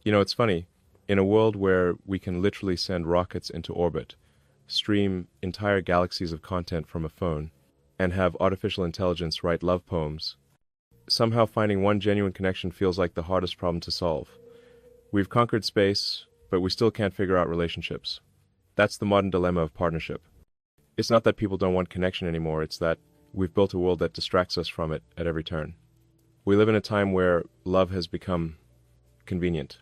You know, it's funny. In a world where we can literally send rockets into orbit, stream entire galaxies of content from a phone, and have artificial intelligence write love poems, somehow finding one genuine connection feels like the hardest problem to solve. We've conquered space, but we still can't figure out relationships. That's the modern dilemma of partnership. It's not that people don't want connection anymore, it's that we've built a world that distracts us from it at every turn. We live in a time where love has become convenient.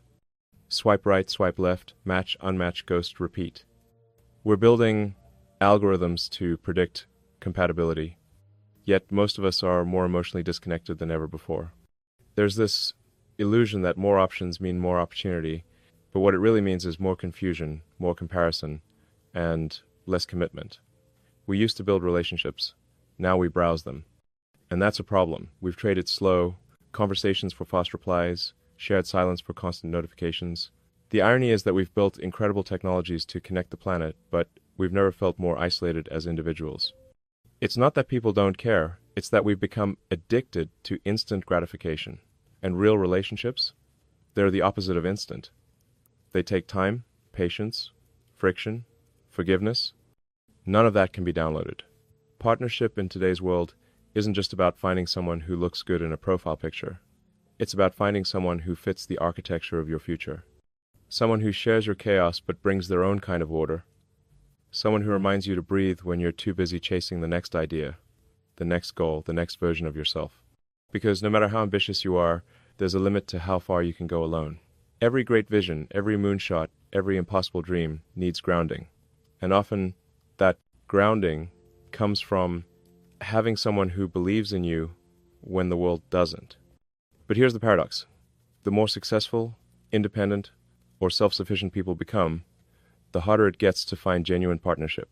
Swipe right, swipe left, match, unmatch, ghost, repeat. We're building algorithms to predict compatibility, yet most of us are more emotionally disconnected than ever before. There's this illusion that more options mean more opportunity, but what it really means is more confusion, more comparison, and less commitment. We used to build relationships, now we browse them. And that's a problem. We've traded slow conversations for fast replies, shared silence for constant notifications. The irony is that we've built incredible technologies to connect the planet, but we've never felt more isolated as individuals. It's not that people don't care, it's that we've become addicted to instant gratification. And real relationships? They're the opposite of instant. They take time, patience, friction, forgiveness. None of that can be downloaded. Partnership in today's world isn't just about finding someone who looks good in a profile picture. It's about finding someone who fits the architecture of your future. Someone who shares your chaos but brings their own kind of order. Someone who reminds you to breathe when you're too busy chasing the next idea, the next goal, the next version of yourself. Because no matter how ambitious you are, there's a limit to how far you can go alone. Every great vision, every moonshot, every impossible dream needs grounding. And often that grounding comes from having someone who believes in you when the world doesn't. But here's the paradox. The more successful, independent, or self-sufficient people become, the harder it gets to find genuine partnership.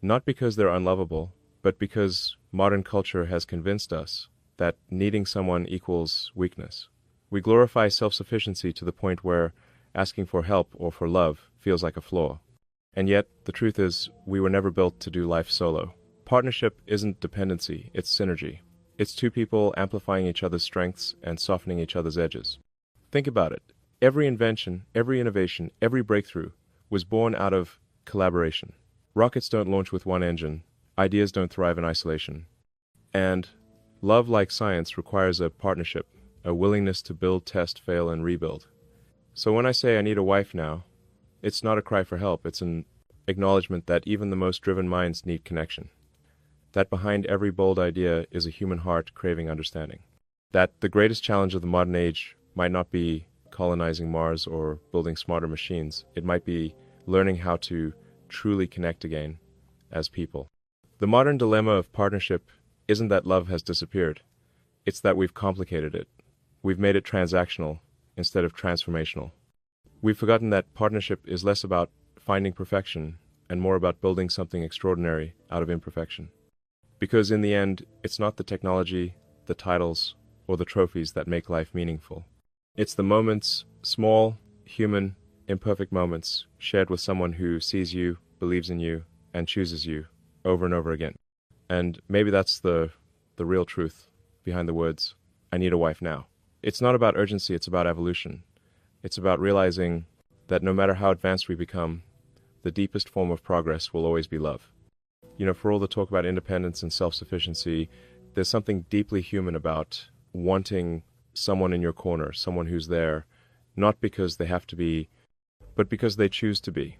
Not because they're unlovable, but because modern culture has convinced us that needing someone equals weakness. We glorify self-sufficiency to the point where asking for help or for love feels like a flaw. And yet, the truth is, we were never built to do life solo. Partnership isn't dependency, it's synergy. It's two people amplifying each other's strengths and softening each other's edges. Think about it. Every invention, every innovation, every breakthrough was born out of collaboration. Rockets don't launch with one engine. Ideas don't thrive in isolation. And love, like science, requires a partnership, a willingness to build, test, fail, and rebuild. So when I say I need a wife now, it's not a cry for help. It's an acknowledgement that even the most driven minds need connection. That behind every bold idea is a human heart craving understanding. That the greatest challenge of the modern age might not be colonizing Mars or building smarter machines. It might be learning how to truly connect again as people. The modern dilemma of partnership isn't that love has disappeared. It's that we've complicated it. We've made it transactional instead of transformational. We've forgotten that partnership is less about finding perfection and more about building something extraordinary out of imperfection. Because in the end, it's not the technology, the titles, or the trophies that make life meaningful. It's the moments, small, human, imperfect moments, shared with someone who sees you, believes in you, and chooses you over and over again. And maybe that's the real truth behind the words, I need a wife now. It's not about urgency, it's about evolution. It's about realizing that no matter how advanced we become, the deepest form of progress will always be love. You know, for all the talk about independence and self-sufficiency, there's something deeply human about wanting someone in your corner, someone who's there, not because they have to be, but because they choose to be.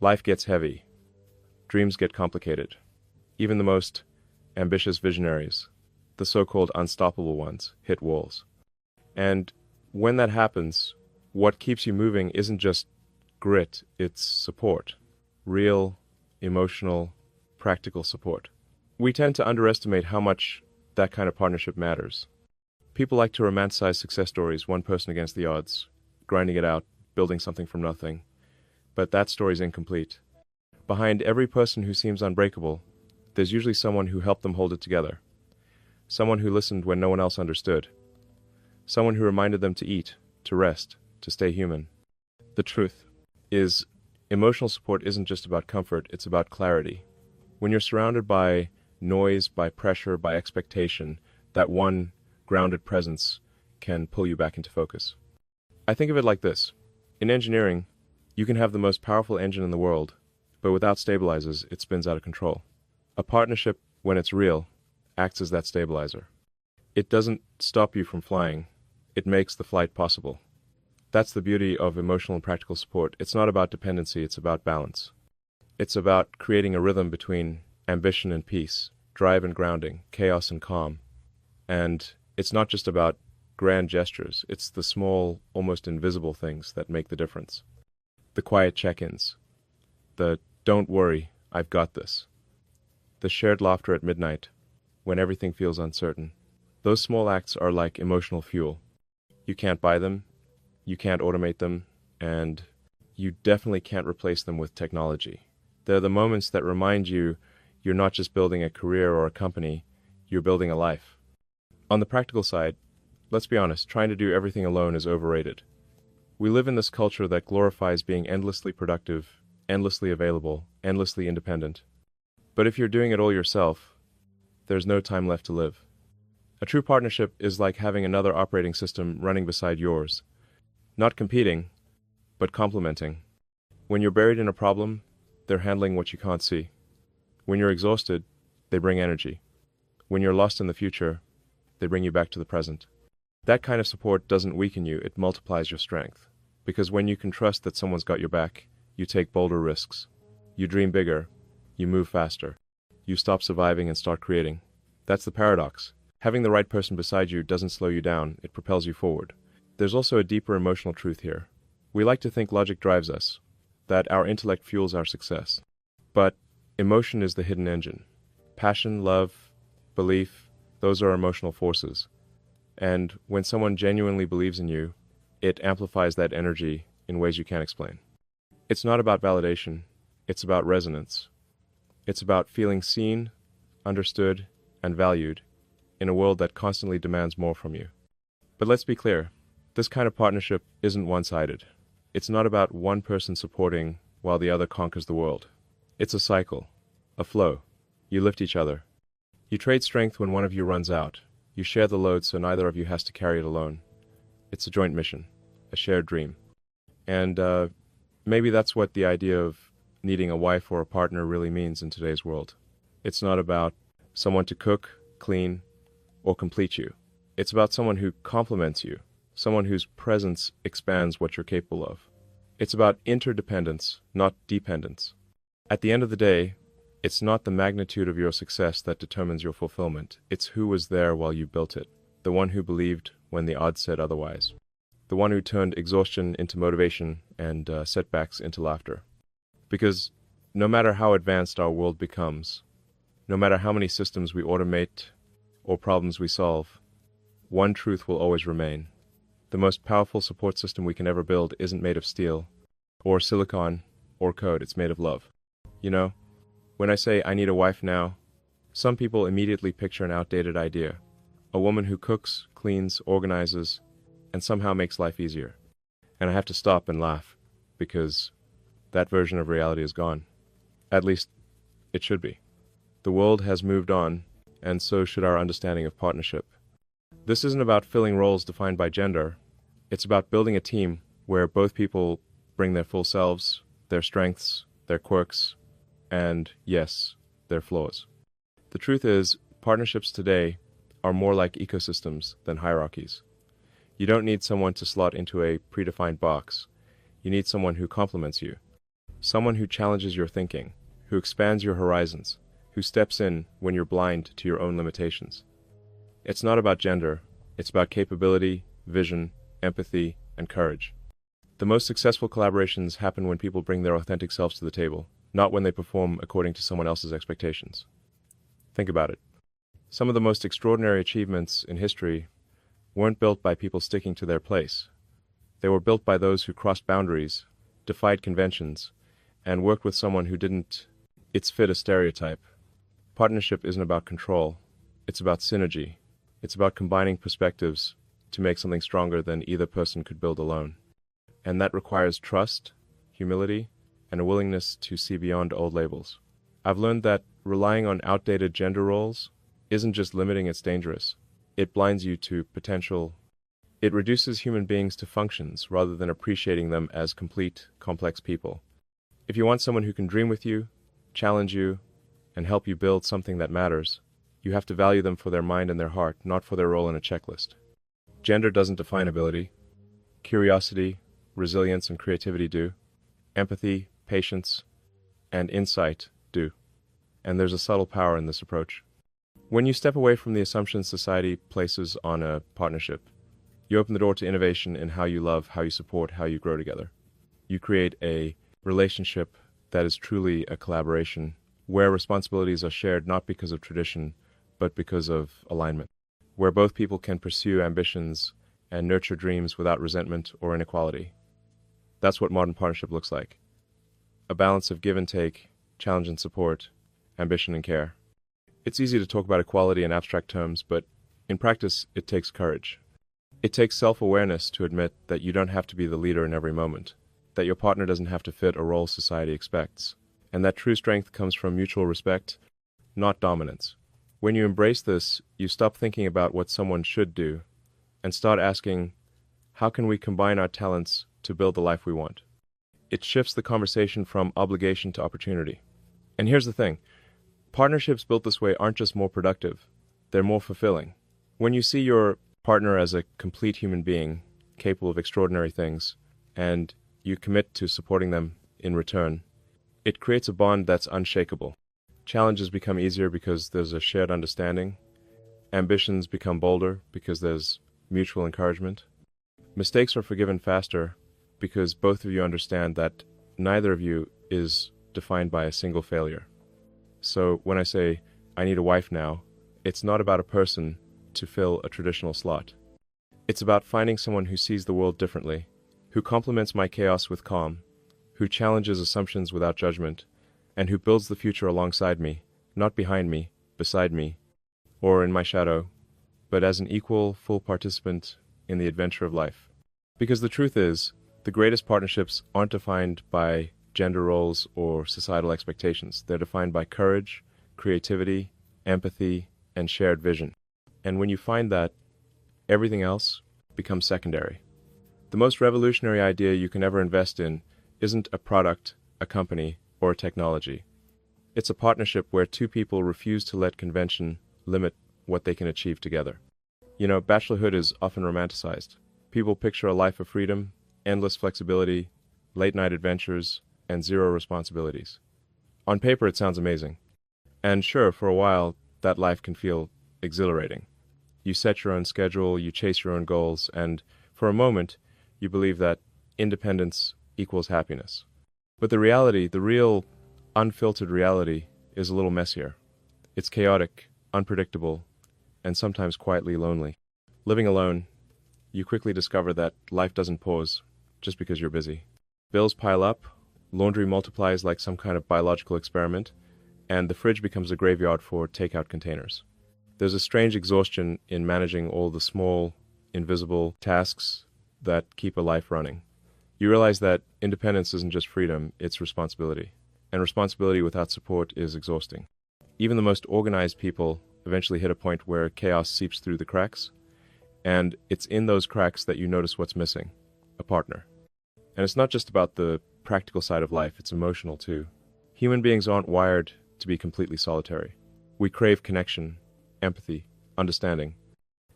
Life gets heavy. Dreams get complicated. Even the most ambitious visionaries, the so-called unstoppable ones, hit walls. And when that happens, what keeps you moving isn't just grit, it's support. Real, emotional, practical support. We tend to underestimate how much that kind of partnership matters. People like to romanticize success stories, one person against the odds, grinding it out, building something from nothing. But that story's incomplete. Behind every person who seems unbreakable, there's usually someone who helped them hold it together. Someone who listened when no one else understood. Someone who reminded them to eat, to rest, to stay human. The truth is, emotional support isn't just about comfort, it's about clarity. When you're surrounded by noise, by pressure, by expectation, that one grounded presence can pull you back into focus. I think of it like this. In engineering, you can have the most powerful engine in the world, but without stabilizers, it spins out of control. A partnership, when it's real, acts as that stabilizer. It doesn't stop you from flying, it makes the flight possible. That's the beauty of emotional and practical support. It's not about dependency, it's about balance. It's about creating a rhythm between ambition and peace, drive and grounding, chaos and calm. And it's not just about grand gestures, it's the small, almost invisible things that make the difference. The quiet check-ins, the "don't worry, I've got this," the shared laughter at midnight when everything feels uncertain. Those small acts are like emotional fuel. You can't buy them, you can't automate them, and you definitely can't replace them with technology. They're the moments that remind you you're not just building a career or a company, you're building a life. On the practical side, let's be honest, trying to do everything alone is overrated. We live in this culture that glorifies being endlessly productive, endlessly available, endlessly independent. But if you're doing it all yourself, there's no time left to live. A true partnership is like having another operating system running beside yours. Not competing, but complementing. When you're buried in a problem, they're handling what you can't see. When you're exhausted, they bring energy. When you're lost in the future, they bring you back to the present. That kind of support doesn't weaken you, it multiplies your strength. Because when you can trust that someone's got your back, you take bolder risks. You dream bigger, you move faster. You stop surviving and start creating. That's the paradox. Having the right person beside you doesn't slow you down, it propels you forward. There's also a deeper emotional truth here. We like to think logic drives us, that our intellect fuels our success. But emotion is the hidden engine. Passion, love, belief, those are emotional forces. And when someone genuinely believes in you, it amplifies that energy in ways you can't explain. It's not about validation, it's about resonance. It's about feeling seen, understood, and valued in a world that constantly demands more from you. But let's be clear, this kind of partnership isn't one-sided. It's not about one person supporting while the other conquers the world. It's a cycle, a flow. You lift each other. You trade strength when one of you runs out. You share the load so neither of you has to carry it alone. It's a joint mission, a shared dream. And maybe that's what the idea of needing a wife or a partner really means in today's world. It's not about someone to cook, clean, or complete you. It's about someone who complements you, someone whose presence expands what you're capable of. It's about interdependence, not dependence. At the end of the day, it's not the magnitude of your success that determines your fulfillment. It's who was there while you built it, the one who believed when the odds said otherwise, the one who turned exhaustion into motivation and setbacks into laughter. Because no matter how advanced our world becomes, no matter how many systems we automate or problems we solve, one truth will always remain. The most powerful support system we can ever build isn't made of steel, or silicon, or code. It's made of love. You know, when I say I need a wife now, some people immediately picture an outdated idea. A woman who cooks, cleans, organizes, and somehow makes life easier. And I have to stop and laugh, because that version of reality is gone. At least, it should be. The world has moved on, and so should our understanding of partnership. This isn't about filling roles defined by gender. It's about building a team where both people bring their full selves, their strengths, their quirks, and, yes, their flaws. The truth is, partnerships today are more like ecosystems than hierarchies. You don't need someone to slot into a predefined box. You need someone who complements you. Someone who challenges your thinking, who expands your horizons, who steps in when you're blind to your own limitations. It's not about gender, it's about capability, vision, empathy, and courage. The most successful collaborations happen when people bring their authentic selves to the table, not when they perform according to someone else's expectations. Think about it. Some of the most extraordinary achievements in history weren't built by people sticking to their place. They were built by those who crossed boundaries, defied conventions, and worked with someone who didn't fit a stereotype. Partnership isn't about control. It's about synergy. It's about combining perspectives to make something stronger than either person could build alone. And that requires trust, humility, and a willingness to see beyond old labels. I've learned that relying on outdated gender roles isn't just limiting, it's dangerous. It blinds you to potential. It reduces human beings to functions rather than appreciating them as complete, complex people. If you want someone who can dream with you, challenge you, and help you build something that matters, you have to value them for their mind and their heart, not for their role in a checklist. Gender doesn't define ability. Curiosity, resilience, and creativity do. Empathy, patience, and insight do. And there's a subtle power in this approach. When you step away from the assumptions society places on a partnership, you open the door to innovation in how you love, how you support, how you grow together. You create a relationship that is truly a collaboration, where responsibilities are shared not because of tradition, but because of alignment, where both people can pursue ambitions and nurture dreams without resentment or inequality. That's what modern partnership looks like. A balance of give and take, challenge and support, ambition and care. It's easy to talk about equality in abstract terms, but in practice, it takes courage. It takes self-awareness to admit that you don't have to be the leader in every moment, that your partner doesn't have to fit a role society expects, and that true strength comes from mutual respect, not dominance. When you embrace this, you stop thinking about what someone should do and start asking, how can we combine our talents to build the life we want? It shifts the conversation from obligation to opportunity. And here's the thing. Partnerships built this way aren't just more productive, they're more fulfilling. When you see your partner as a complete human being, capable of extraordinary things, and you commit to supporting them in return, it creates a bond that's unshakable. Challenges become easier because there's a shared understanding. Ambitions become bolder because there's mutual encouragement. Mistakes are forgiven faster because both of you understand that neither of you is defined by a single failure. So when I say, I need a wife now, it's not about a person to fill a traditional slot. It's about finding someone who sees the world differently, who complements my chaos with calm, who challenges assumptions without judgment, and who builds the future alongside me, not behind me, beside me, or in my shadow, but as an equal, full participant in the adventure of life. Because the truth is, the greatest partnerships aren't defined by gender roles or societal expectations. They're defined by courage, creativity, empathy, and shared vision. And when you find that, everything else becomes secondary. The most revolutionary idea you can ever invest in isn't a product, a company, or a technology. It's a partnership where two people refuse to let convention limit what they can achieve together. You know, bachelorhood is often romanticized. People picture a life of freedom, endless flexibility, late-night adventures, and zero responsibilities. On paper, it sounds amazing. And sure, for a while, that life can feel exhilarating. You set your own schedule, you chase your own goals, and for a moment, you believe that independence equals happiness. But the reality, the real, unfiltered reality, is a little messier. It's chaotic, unpredictable, and sometimes quietly lonely. Living alone, you quickly discover that life doesn't pause just because you're busy. Bills pile up, laundry multiplies like some kind of biological experiment, and the fridge becomes a graveyard for takeout containers. There's a strange exhaustion in managing all the small, invisible tasks that keep a life running. You realize that independence isn't just freedom, it's responsibility. And responsibility without support is exhausting. Even the most organized people eventually hit a point where chaos seeps through the cracks, and it's in those cracks that you notice what's missing: a partner. And it's not just about the practical side of life, it's emotional too. Human beings aren't wired to be completely solitary. We crave connection, empathy, understanding.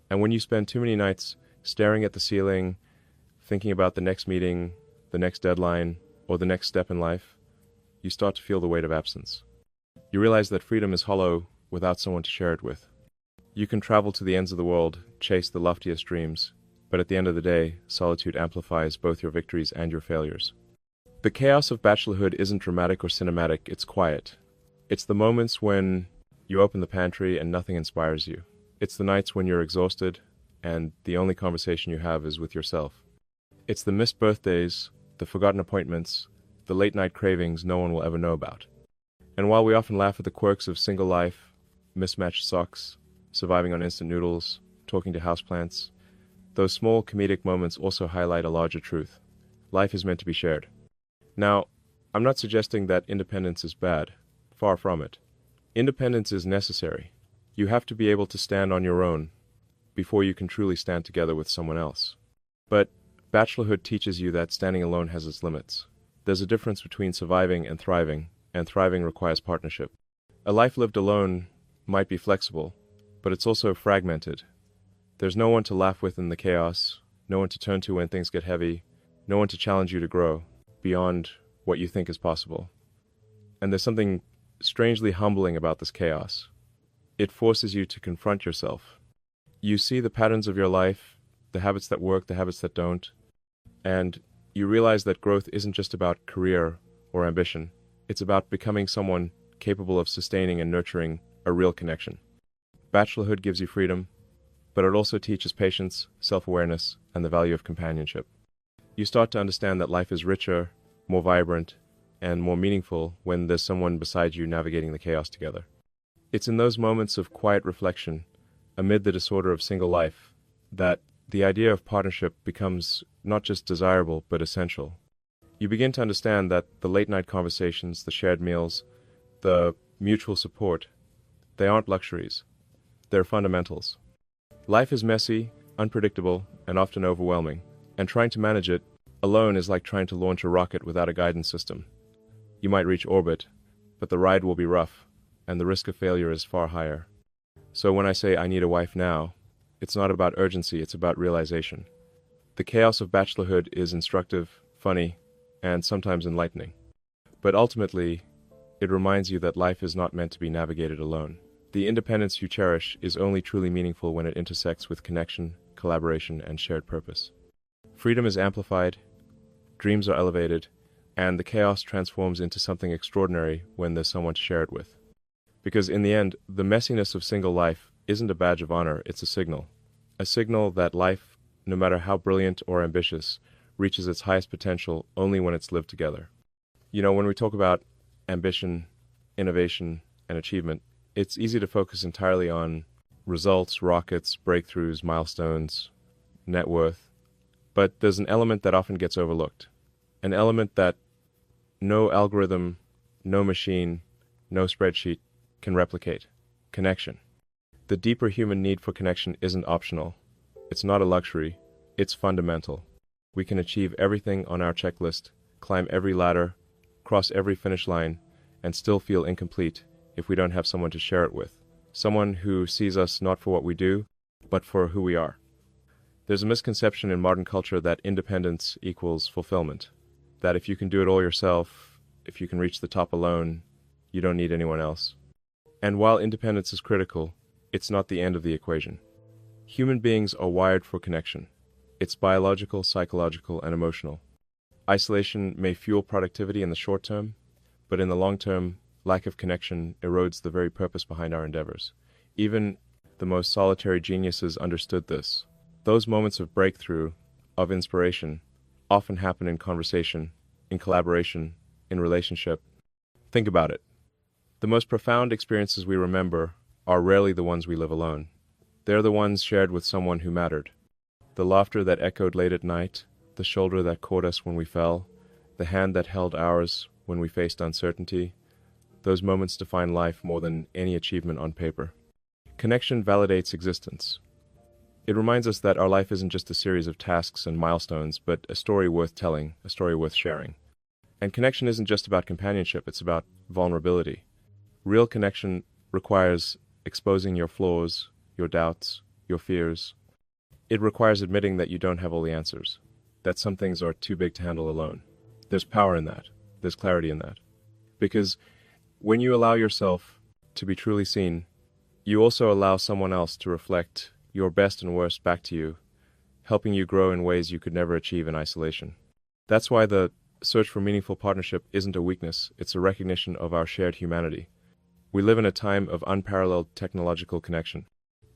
And when you spend too many nights staring at the ceiling, thinking about the next meeting, the next deadline, or the next step in life, you start to feel the weight of absence. You realize that freedom is hollow without someone to share it with. You can travel to the ends of the world, chase the loftiest dreams, but at the end of the day, solitude amplifies both your victories and your failures. The chaos of bachelorhood isn't dramatic or cinematic, it's quiet. It's the moments when you open the pantry and nothing inspires you. It's the nights when you're exhausted and the only conversation you have is with yourself. It's the missed birthdays, the forgotten appointments, the late-night cravings no one will ever know about. And while we often laugh at the quirks of single life, mismatched socks, surviving on instant noodles, talking to houseplants, those small comedic moments also highlight a larger truth. Life is meant to be shared. Now, I'm not suggesting that independence is bad. Far from it. Independence is necessary. You have to be able to stand on your own. before you can truly stand together with someone else. But bachelorhood teaches you that standing alone has its limits. There's a difference between surviving and thriving requires partnership. A life lived alone might be flexible, but it's also fragmented. There's no one to laugh with in the chaos, no one to turn to when things get heavy, no one to challenge you to grow beyond what you think is possible. And there's something strangely humbling about this chaos. It forces you to confront yourself. You see the patterns of your life, the habits that work, the habits that don't, and you realize that growth isn't just about career or ambition. It's about becoming someone capable of sustaining and nurturing a real connection. Bachelorhood gives you freedom, but it also teaches patience, self-awareness, and the value of companionship. You start to understand that life is richer, more vibrant, and more meaningful when there's someone beside you navigating the chaos together. It's in those moments of quiet reflection, amid the disorder of single life, that the idea of partnership becomes not just desirable, but essential. You begin to understand that the late-night conversations, the shared meals, the mutual support, they aren't luxuries. They're fundamentals. Life is messy, unpredictable, and often overwhelming, and trying to manage it alone is like trying to launch a rocket without a guidance system. You might reach orbit, but the ride will be rough, and the risk of failure is far higher. So when I say I need a wife now, it's not about urgency, it's about realization. The chaos of bachelorhood is instructive, funny, and sometimes enlightening. But ultimately, it reminds you that life is not meant to be navigated alone. The independence you cherish is only truly meaningful when it intersects with connection, collaboration, and shared purpose. Freedom is amplified, dreams are elevated, and the chaos transforms into something extraordinary when there's someone to share it with. Because in the end, the messiness of single life isn't a badge of honor, it's a signal. A signal that life, no matter how brilliant or ambitious, reaches its highest potential only when it's lived together. You know, when we talk about ambition, innovation, and achievement, it's easy to focus entirely on results, rockets, breakthroughs, milestones, net worth. But there's an element that often gets overlooked. An element that no algorithm, no machine, no spreadsheet can replicate. Connection. The deeper human need for connection isn't optional. It's not a luxury. It's fundamental. We can achieve everything on our checklist, climb every ladder, cross every finish line, and still feel incomplete if we don't have someone to share it with. Someone who sees us not for what we do, but for who we are. There's a misconception in modern culture that independence equals fulfillment. That if you can do it all yourself, if you can reach the top alone, you don't need anyone else. And while independence is critical, it's not the end of the equation. Human beings are wired for connection. It's biological, psychological, and emotional. Isolation may fuel productivity in the short term, but in the long term, lack of connection erodes the very purpose behind our endeavors. Even the most solitary geniuses understood this. Those moments of breakthrough, of inspiration, often happen in conversation, in collaboration, in relationship. Think about it. The most profound experiences we remember are rarely the ones we live alone. They're the ones shared with someone who mattered. The laughter that echoed late at night, the shoulder that caught us when we fell, the hand that held ours when we faced uncertainty. Those moments define life more than any achievement on paper. Connection validates existence. It reminds us that our life isn't just a series of tasks and milestones, but a story worth telling, a story worth sharing. And connection isn't just about companionship, it's about vulnerability. Real connection requires exposing your flaws, your doubts, your fears. It requires admitting that you don't have all the answers, that some things are too big to handle alone. There's power in that. There's clarity in that. Because when you allow yourself to be truly seen, you also allow someone else to reflect your best and worst back to you, helping you grow in ways you could never achieve in isolation. That's why the search for meaningful partnership isn't a weakness, it's a recognition of our shared humanity. We live in a time of unparalleled technological connection.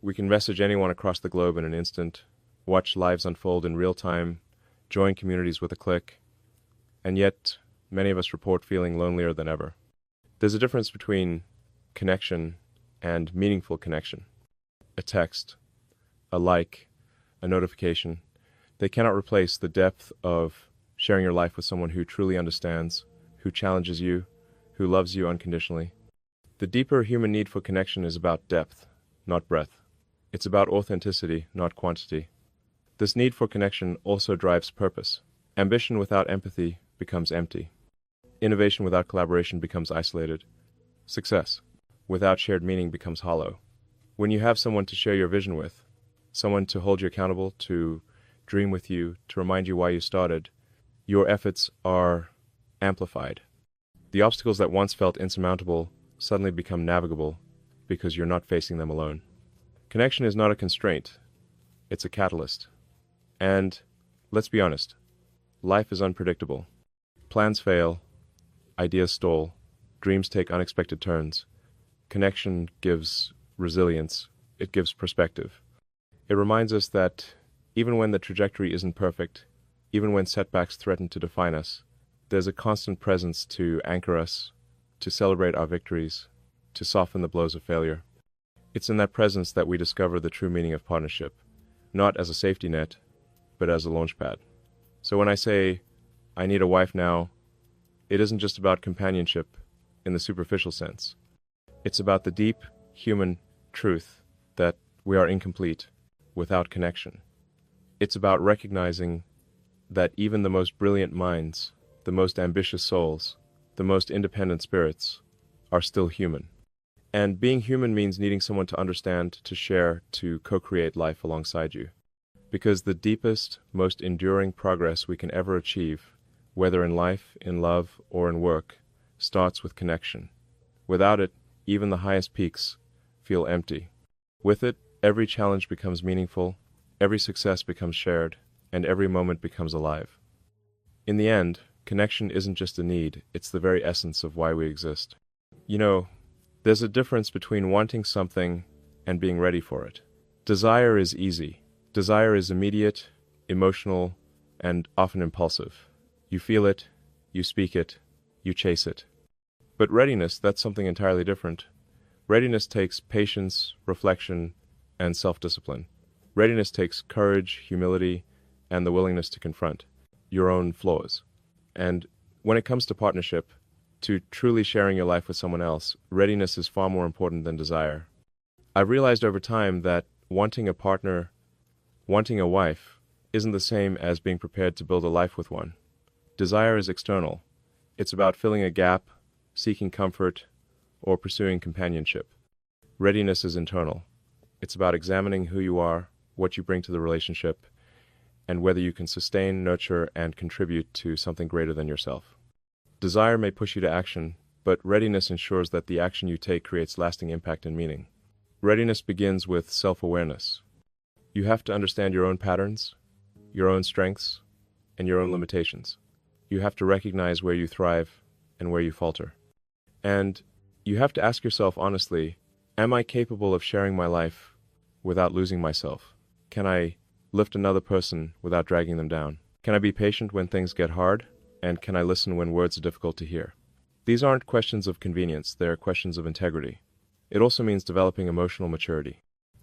We can message anyone across the globe in an instant, watch lives unfold in real time, join communities with a click, and yet many of us report feeling lonelier than ever. There's a difference between connection and meaningful connection. A text, a like, a notification, they cannot replace the depth of sharing your life with someone who truly understands, who challenges you, who loves you unconditionally. The deeper human need for connection is about depth, not breadth. It's about authenticity, not quantity. This need for connection also drives purpose. Ambition without empathy becomes empty. Innovation without collaboration becomes isolated. Success without shared meaning becomes hollow. When you have someone to share your vision with, someone to hold you accountable, to dream with you, to remind you why you started, your efforts are amplified. The obstacles that once felt insurmountable suddenly become navigable because you're not facing them alone. Connection is not a constraint, it's a catalyst. And let's be honest, life is unpredictable. Plans fail, ideas stall, dreams take unexpected turns. Connection gives resilience, it gives perspective. It reminds us that even when the trajectory isn't perfect, even when setbacks threaten to define us, there's a constant presence to anchor us, to celebrate our victories, to soften the blows of failure. It's in that presence that we discover the true meaning of partnership, not as a safety net, but as a launchpad. So when I say, I need a wife now, it isn't just about companionship in the superficial sense. It's about the deep human truth that we are incomplete without connection. It's about recognizing that even the most brilliant minds, the most ambitious souls, the most independent spirits are still human. And being human means needing someone to understand, to share, to co-create life alongside you. Because the deepest, most enduring progress we can ever achieve, whether in life, in love, or in work, starts with connection. Without it, even the highest peaks feel empty. With it, every challenge becomes meaningful, every success becomes shared, and every moment becomes alive. In the end, connection isn't just a need, it's the very essence of why we exist. You know, there's a difference between wanting something and being ready for it. Desire is easy. Desire is immediate, emotional, and often impulsive. You feel it, you speak it, you chase it. But readiness, that's something entirely different. Readiness takes patience, reflection, and self-discipline. Readiness takes courage, humility, and the willingness to confront your own flaws. And when it comes to partnership, to truly sharing your life with someone else, readiness is far more important than desire. I've realized over time that wanting a partner, wanting a wife, isn't the same as being prepared to build a life with one. Desire is external. It's about filling a gap, seeking comfort, or pursuing companionship. Readiness is internal. It's about examining who you are, what you bring to the relationship, and whether you can sustain, nurture, and contribute to something greater than yourself. Desire may push you to action, but readiness ensures that the action you take creates lasting impact and meaning. Readiness begins with self-awareness. You have to understand your own patterns, your own strengths, and your own limitations. You have to recognize where you thrive and where you falter. And you have to ask yourself honestly, am I capable of sharing my life without losing myself? Can I lift another person without dragging them down? Can I be patient when things get hard? And can I listen when words are difficult to hear? These aren't questions of convenience, they're questions of integrity. It also means developing emotional maturity.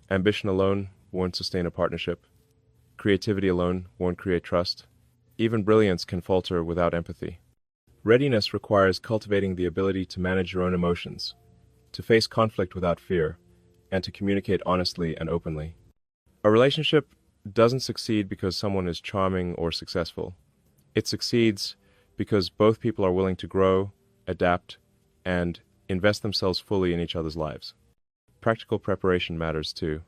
Ambition alone won't sustain a partnership. Creativity alone won't create trust. Even brilliance can falter without empathy. Readiness requires cultivating the ability to manage your own emotions, to face conflict without fear, and to communicate honestly and openly. A relationship doesn't succeed because someone is charming or successful. It succeeds because both people are willing to grow, adapt, and invest themselves fully in each other's lives. Practical preparation matters too.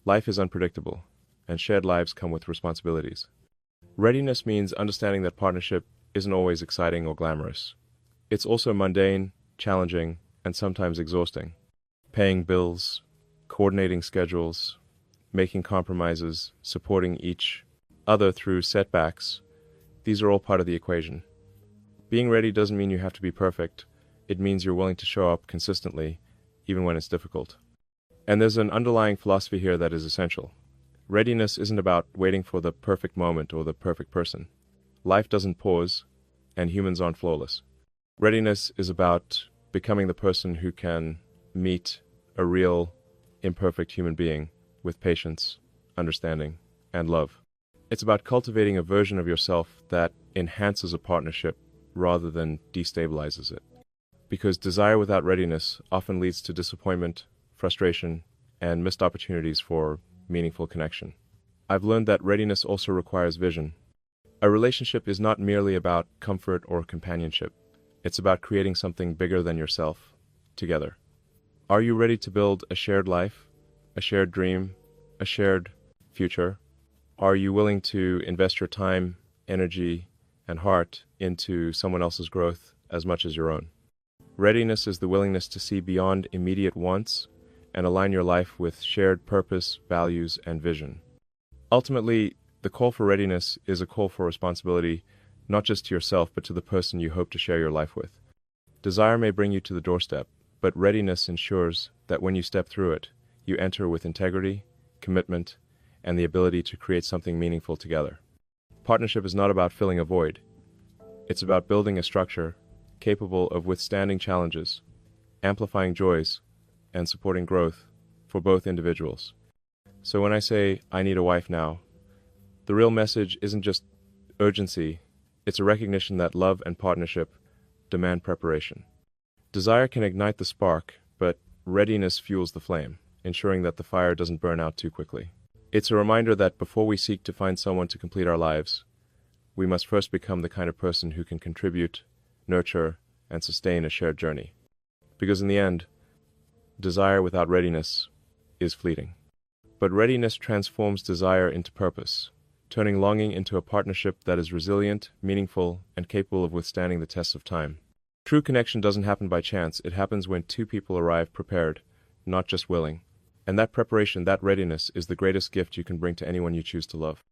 Life is unpredictable, and shared lives come with responsibilities. Readiness means understanding that partnership isn't always exciting or glamorous. It's also mundane, challenging, and sometimes exhausting. Paying bills, coordinating schedules, making compromises, supporting each other through setbacks, these are all part of the equation. Being ready doesn't mean you have to be perfect. It means you're willing to show up consistently, even when it's difficult. And there's an underlying philosophy here that is essential. Readiness isn't about waiting for the perfect moment or the perfect person. Life doesn't pause, and humans aren't flawless. Readiness is about becoming the person who can meet a real, imperfect human being with patience, understanding, and love. It's about cultivating a version of yourself that enhances a partnership rather than destabilizes it. Because desire without readiness often leads to disappointment, frustration, and missed opportunities for meaningful connection. I've learned that readiness also requires vision. A relationship is not merely about comfort or companionship. It's about creating something bigger than yourself, together. Are you ready to build a shared life, a shared dream, a shared future? Are you willing to invest your time, energy, and heart into someone else's growth as much as your own? Readiness is the willingness to see beyond immediate wants and align your life with shared purpose, values, and vision. Ultimately, the call for readiness is a call for responsibility, not just to yourself, but to the person you hope to share your life with. Desire may bring you to the doorstep, but readiness ensures that when you step through it, you enter with integrity, commitment, and the ability to create something meaningful together. Partnership is not about filling a void. It's about building a structure capable of withstanding challenges, amplifying joys, and supporting growth for both individuals. So when I say, I need a wife now, the real message isn't just urgency, it's a recognition that love and partnership demand preparation. Desire can ignite the spark, but readiness fuels the flame, ensuring that the fire doesn't burn out too quickly. It's a reminder that before we seek to find someone to complete our lives, we must first become the kind of person who can contribute, nurture, and sustain a shared journey. Because in the end, desire without readiness is fleeting. But readiness transforms desire into purpose, turning longing into a partnership that is resilient, meaningful, and capable of withstanding the tests of time. True connection doesn't happen by chance. It happens when two people arrive prepared, not just willing. And that preparation, that readiness, is the greatest gift you can bring to anyone you choose to love.